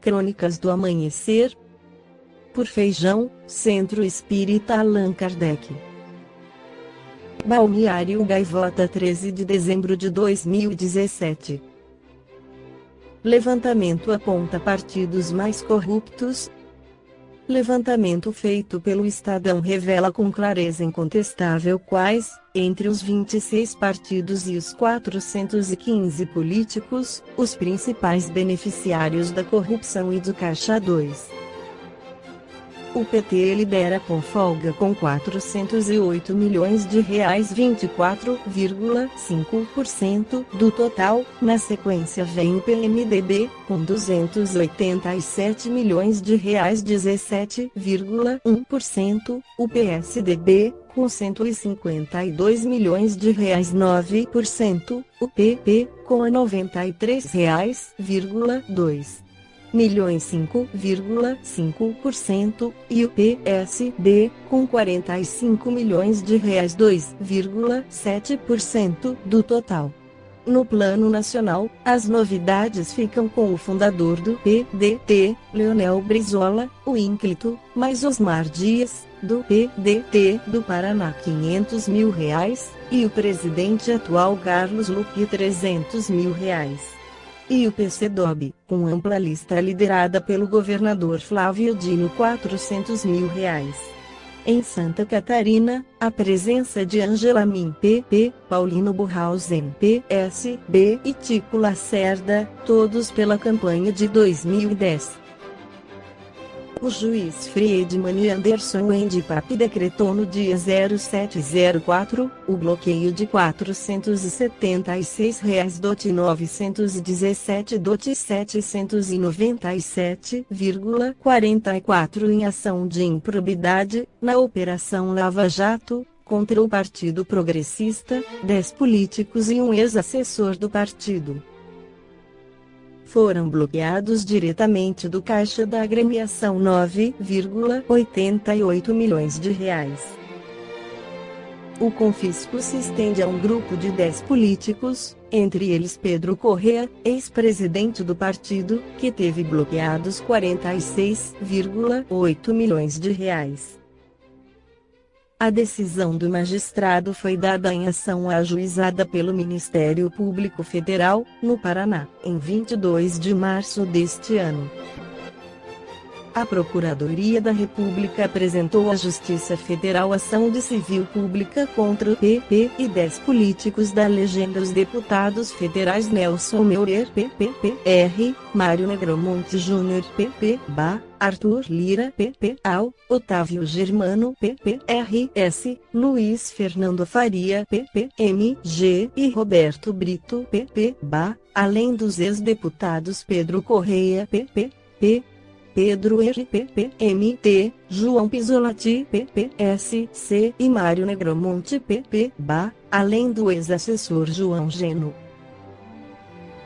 Crônicas do Amanhecer, por Feijão, Centro Espírita Allan Kardec. Balneário Gaivota, 13 de dezembro de 2017. Levantamento aponta partidos mais corruptos. Levantamento feito pelo Estadão revela com clareza incontestável quais, entre os 26 partidos e os 415 políticos, os principais beneficiários da corrupção e do Caixa 2. O PT lidera com folga com R$ 408 milhões, 24,5% do total. Na sequência vem o PMDB, com R$ 287 milhões, 17,1%, o PSDB, com R$ 152 milhões, 9%, o PP, com R$ 93,2 milhões, 5,5%, e o PSD, com R$ 45 milhões, 2,7% do total. No plano nacional, as novidades ficam com o fundador do PDT, Leonel Brizola, o ínclito, mais Osmar Dias, do PDT do Paraná, R$ 500 mil, e o presidente atual Carlos Lupe, R$ 300 mil. E o PCdoB, com ampla lista liderada pelo governador Flávio Dino, R$ 400 mil. Em Santa Catarina, a presença de Ângela Min, PP, Paulino Burrausen, PSB, e Tico Lacerda, todos pela campanha de 2010. O juiz Friedman Anderson Endipap decretou no dia 0704, o bloqueio de R$ 476,997,797,44 em ação de improbidade, na Operação Lava Jato, contra o Partido Progressista, 10 políticos e um ex-assessor do partido. Foram bloqueados diretamente do caixa da agremiação R$ 9,88 milhões. O confisco se estende a um grupo de 10 políticos, entre eles Pedro Correa, ex-presidente do partido, que teve bloqueados R$ 46,8 milhões. A decisão do magistrado foi dada em ação ajuizada pelo Ministério Público Federal, no Paraná, em 22 de março deste ano. A Procuradoria da República apresentou à Justiça Federal ação de civil pública contra o PP e 10 políticos da legenda: os deputados federais Nelson Meurer, PPPR, Mário Negromonte Júnior, PPBA, Arthur Lira, PPAL, Otávio Germano, PPRS, Luiz Fernando Faria, PPMG, e Roberto Brito, PPBA, além dos ex-deputados Pedro Correia, PPP, Pedro PPMT, João Pisolati, PPSC, e Mário Negromonte, PPBA, além do ex-assessor João Geno.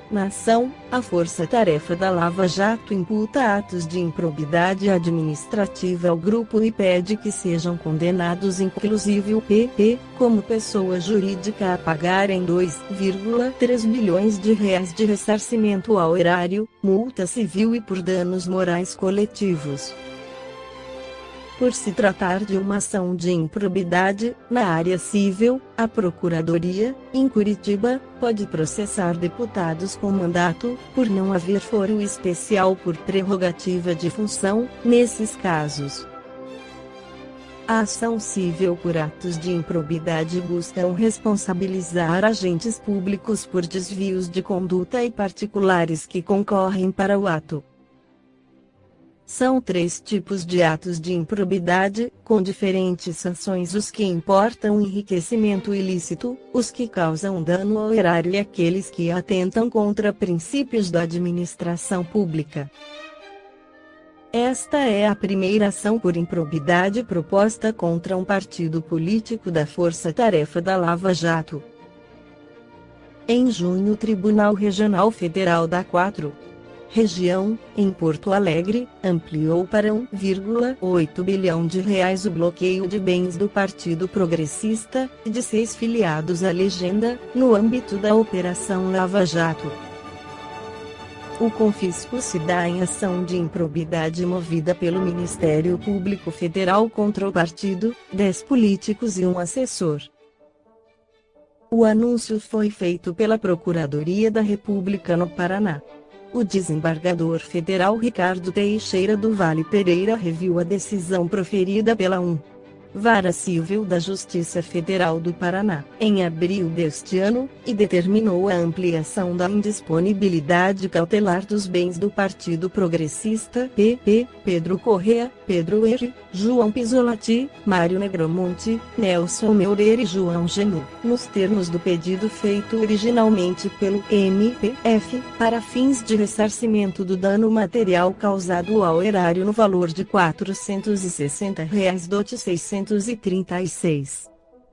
Na ação, a Força-Tarefa da Lava Jato imputa atos de improbidade administrativa ao grupo e pede que sejam condenados, inclusive o PP, como pessoa jurídica, a pagarem R$ 2,3 bilhões de ressarcimento ao erário, multa civil e por danos morais coletivos. Por se tratar de uma ação de improbidade, na área civil, a Procuradoria, em Curitiba, pode processar deputados com mandato, por não haver foro especial por prerrogativa de função, nesses casos. A ação civil por atos de improbidade busca responsabilizar agentes públicos por desvios de conduta e particulares que concorrem para o ato. São 3 tipos de atos de improbidade, com diferentes sanções: os que importam enriquecimento ilícito, os que causam dano ao erário e aqueles que atentam contra princípios da administração pública. Esta é a primeira ação por improbidade proposta contra um partido político da Força-Tarefa da Lava Jato. Em junho, o Tribunal Regional Federal da 4ª Região, em Porto Alegre, ampliou para R$ 1,8 bilhão o bloqueio de bens do Partido Progressista, e de 6 filiados à legenda, no âmbito da Operação Lava Jato. O confisco se dá em ação de improbidade movida pelo Ministério Público Federal contra o partido, 10 políticos e um assessor. O anúncio foi feito pela Procuradoria da República no Paraná. O desembargador federal Ricardo Teixeira do Vale Pereira reviu a decisão proferida pela Vara Civil da Justiça Federal do Paraná, em abril deste ano, e determinou a ampliação da indisponibilidade cautelar dos bens do Partido Progressista PP, Pedro Correa, Pedro R., João Pisolati, Mário Negromonte, Nelson Meurer e João Genu, nos termos do pedido feito originalmente pelo MPF, para fins de ressarcimento do dano material causado ao erário no valor de R$ 460, dote 636.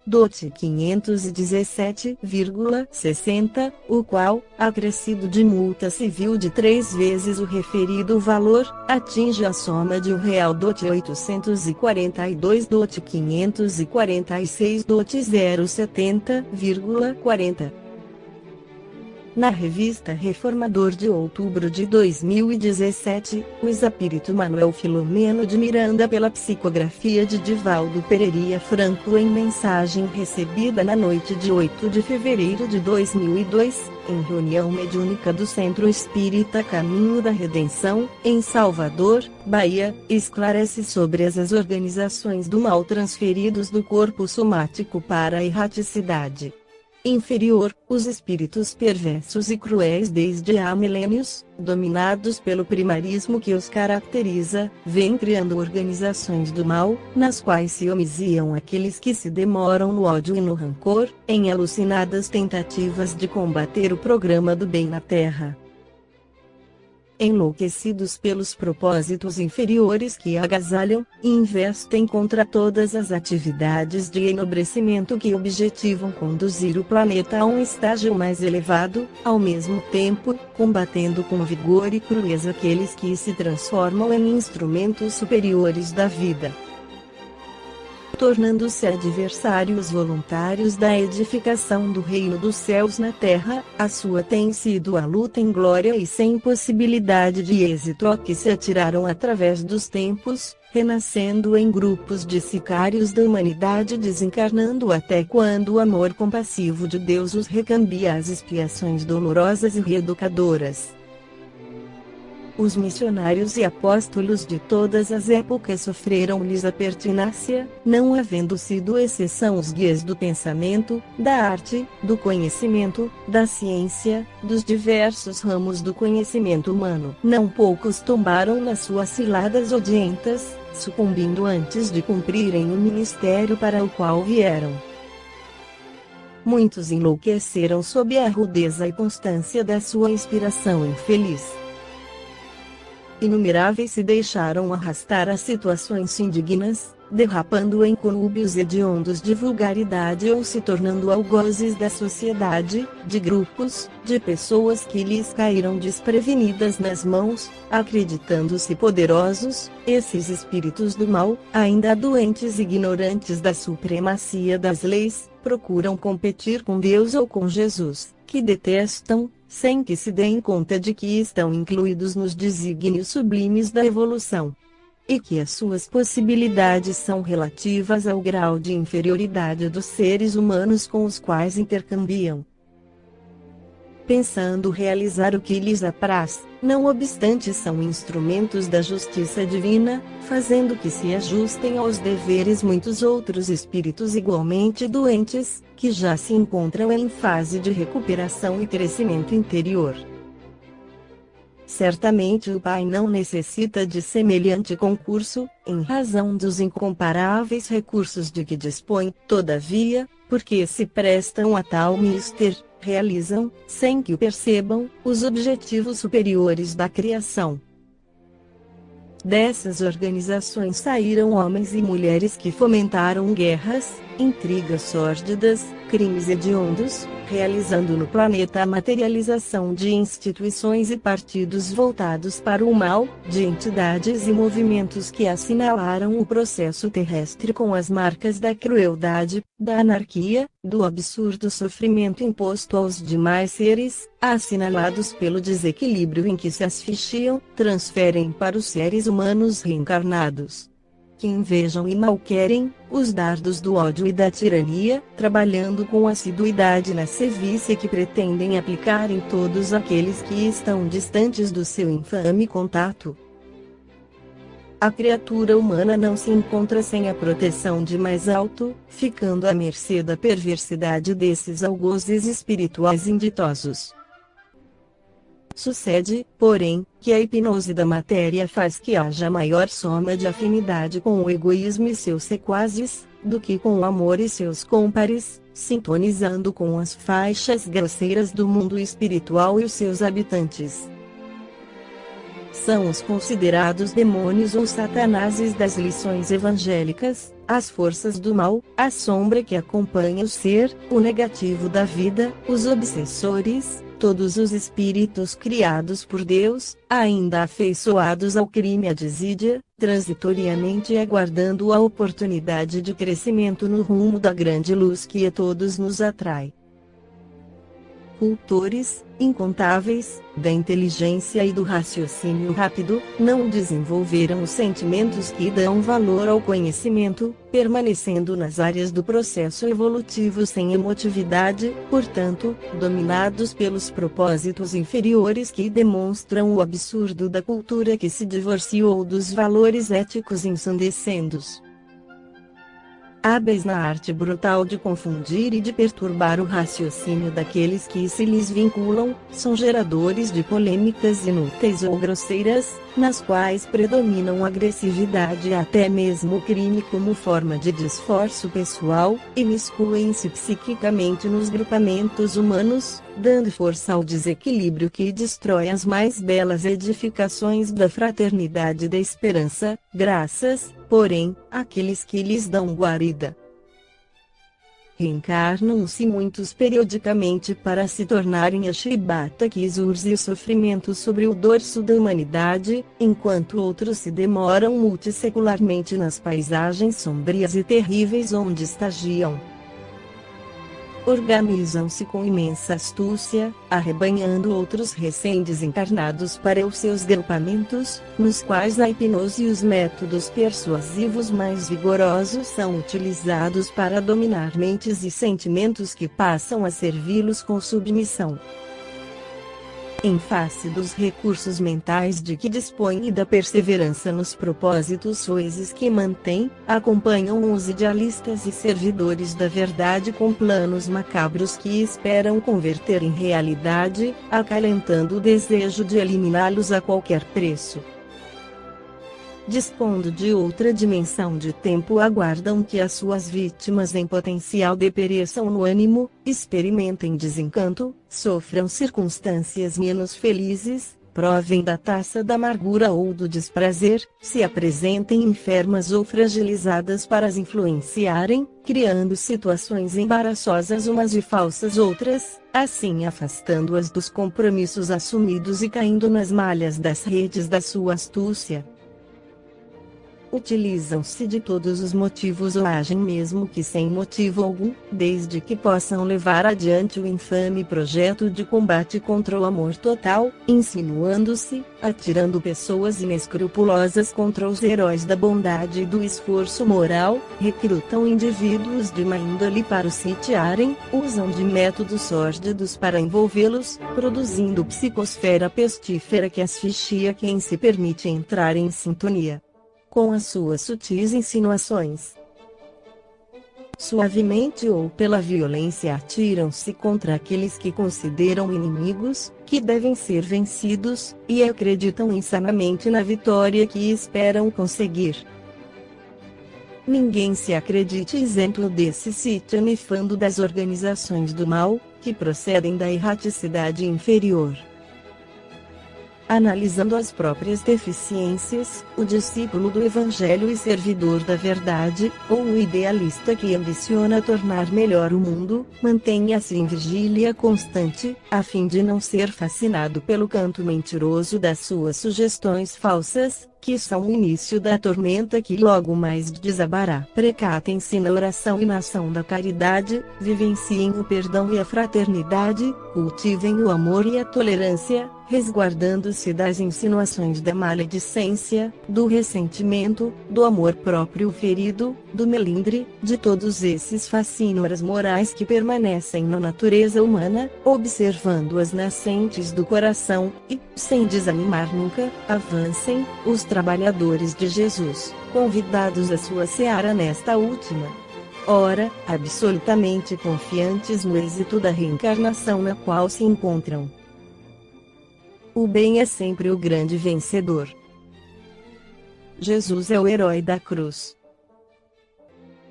Dote 517,60, o qual, acrescido de multa civil de 3 vezes o referido valor, atinge a soma de R$ dote 842 dote 546 dote 070,40. Na revista Reformador de outubro de 2017, o espírito Manuel Filomeno de Miranda pela psicografia de Divaldo Pereira Franco em mensagem recebida na noite de 8 de fevereiro de 2002, em reunião mediúnica do Centro Espírita Caminho da Redenção, em Salvador, Bahia, esclarece sobre as organizações do mal transferidos do corpo somático para a erraticidade inferior, os espíritos perversos e cruéis desde há milênios, dominados pelo primarismo que os caracteriza, vêm criando organizações do mal, nas quais se homiziam aqueles que se demoram no ódio e no rancor, em alucinadas tentativas de combater o programa do bem na Terra. Enlouquecidos pelos propósitos inferiores que agasalham, investem contra todas as atividades de enobrecimento que objetivam conduzir o planeta a um estágio mais elevado, ao mesmo tempo, combatendo com vigor e crueza aqueles que se transformam em instrumentos superiores da vida, tornando-se adversários voluntários da edificação do reino dos céus na terra. A sua tem sido a luta em glória e sem possibilidade de êxito a que se atiraram através dos tempos, renascendo em grupos de sicários da humanidade, desencarnando até quando o amor compassivo de Deus os recambia às expiações dolorosas e reeducadoras. Os missionários e apóstolos de todas as épocas sofreram-lhes a pertinácia, não havendo sido exceção os guias do pensamento, da arte, do conhecimento, da ciência, dos diversos ramos do conhecimento humano. Não poucos tombaram nas suas ciladas odientas, sucumbindo antes de cumprirem o ministério para o qual vieram. Muitos enlouqueceram sob a rudeza e constância da sua inspiração infeliz. Inumeráveis se deixaram arrastar a situações indignas, derrapando em conúbios hediondos de vulgaridade ou se tornando algozes da sociedade, de grupos, de pessoas que lhes caíram desprevenidas nas mãos, acreditando-se poderosos. Esses espíritos do mal, ainda doentes e ignorantes da supremacia das leis, procuram competir com Deus ou com Jesus, que detestam, sem que se deem conta de que estão incluídos nos desígnios sublimes da evolução, e que as suas possibilidades são relativas ao grau de inferioridade dos seres humanos com os quais intercambiam, pensando realizar o que lhes apraz. Não obstante, são instrumentos da justiça divina, fazendo que se ajustem aos deveres muitos outros espíritos igualmente doentes, que já se encontram em fase de recuperação e crescimento interior. Certamente o Pai não necessita de semelhante concurso, em razão dos incomparáveis recursos de que dispõe. Todavia, porque se prestam a tal mister, realizam, sem que o percebam, os objetivos superiores da criação. Dessas organizações saíram homens e mulheres que fomentaram guerras, intrigas sórdidas, crimes hediondos, realizando no planeta a materialização de instituições e partidos voltados para o mal, de entidades e movimentos que assinalaram o processo terrestre com as marcas da crueldade, da anarquia, do absurdo sofrimento imposto aos demais seres, assinalados pelo desequilíbrio em que se asfixiam, transferem para os seres humanos reencarnados que invejam e malquerem, os dardos do ódio e da tirania, trabalhando com assiduidade na sevícia que pretendem aplicar em todos aqueles que estão distantes do seu infame contato. A criatura humana não se encontra sem a proteção de mais alto, ficando à mercê da perversidade desses algozes espirituais inditosos. Sucede, porém, que a hipnose da matéria faz que haja maior soma de afinidade com o egoísmo e seus sequazes, do que com o amor e seus cômpares, sintonizando com as faixas grosseiras do mundo espiritual e os seus habitantes. São os considerados demônios ou satanases das lições evangélicas, as forças do mal, a sombra que acompanha o ser, o negativo da vida, os obsessores, todos os espíritos criados por Deus, ainda afeiçoados ao crime e à desídia, transitoriamente aguardando a oportunidade de crescimento no rumo da grande luz que a todos nos atrai. Cultores, incontáveis, da inteligência e do raciocínio rápido, não desenvolveram os sentimentos que dão valor ao conhecimento, permanecendo nas áreas do processo evolutivo sem emotividade, portanto, dominados pelos propósitos inferiores que demonstram o absurdo da cultura que se divorciou dos valores éticos ensandecendo-os. Hábeis na arte brutal de confundir e de perturbar o raciocínio daqueles que se lhes vinculam, são geradores de polêmicas inúteis ou grosseiras, nas quais predominam agressividade e até mesmo o crime como forma de desforço pessoal, imiscuem-se psiquicamente nos grupamentos humanos, dando força ao desequilíbrio que destrói as mais belas edificações da fraternidade e da esperança, graças, porém, àqueles que lhes dão guarida. Reencarnam-se muitos periodicamente para se tornarem a chibata que exurge o sofrimento sobre o dorso da humanidade, enquanto outros se demoram multissecularmente nas paisagens sombrias e terríveis onde estagiam. Organizam-se com imensa astúcia, arrebanhando outros recém-desencarnados para os seus grupamentos, nos quais a hipnose e os métodos persuasivos mais vigorosos são utilizados para dominar mentes e sentimentos que passam a servi-los com submissão. Em face dos recursos mentais de que dispõe e da perseverança nos propósitos soezes que mantém, acompanham os idealistas e servidores da verdade com planos macabros que esperam converter em realidade, acalentando o desejo de eliminá-los a qualquer preço. Dispondo de outra dimensão de tempo, aguardam que as suas vítimas em potencial depereçam no ânimo, experimentem desencanto, sofram circunstâncias menos felizes, provem da taça da amargura ou do desprazer, se apresentem enfermas ou fragilizadas para as influenciarem, criando situações embaraçosas umas e falsas outras, assim afastando-as dos compromissos assumidos e caindo nas malhas das redes da sua astúcia. Utilizam-se de todos os motivos ou agem mesmo que sem motivo algum, desde que possam levar adiante o infame projeto de combate contra o amor total, insinuando-se, atirando pessoas inescrupulosas contra os heróis da bondade e do esforço moral, recrutam indivíduos de má índole para os sitiarem, usam de métodos sórdidos para envolvê-los, produzindo psicosfera pestífera que asfixia quem se permite entrar em sintonia com as suas sutis insinuações. Suavemente ou pela violência atiram-se contra aqueles que consideram inimigos, que devem ser vencidos, e acreditam insanamente na vitória que esperam conseguir. Ninguém se acredite isento desse sítio nefando das organizações do mal, que procedem da erraticidade inferior. Analisando as próprias deficiências, o discípulo do Evangelho e servidor da verdade, ou o idealista que ambiciona tornar melhor o mundo, mantenha-se em vigília constante, a fim de não ser fascinado pelo canto mentiroso das suas sugestões falsas, que são o início da tormenta que logo mais desabará. Precatem-se na oração e na ação da caridade, vivenciem o perdão e a fraternidade, cultivem o amor e a tolerância, resguardando-se das insinuações da maledicência, do ressentimento, do amor próprio ferido, do melindre, de todos esses fascínoras morais que permanecem na natureza humana, observando as nascentes do coração, e, sem desanimar nunca, avancem, os trabalhadores de Jesus, convidados à sua seara nesta última hora, absolutamente confiantes no êxito da reencarnação na qual se encontram. O bem é sempre o grande vencedor. Jesus é o herói da cruz.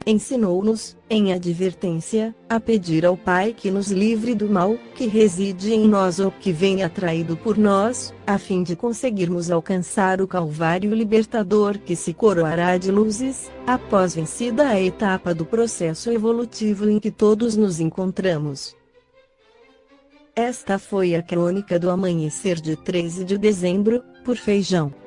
Ensinou-nos, em advertência, a pedir ao Pai que nos livre do mal, que reside em nós ou que venha atraído por nós, a fim de conseguirmos alcançar o Calvário libertador que se coroará de luzes, após vencida a etapa do processo evolutivo em que todos nos encontramos. Esta foi a crônica do amanhecer de 13 de dezembro, por Feijão.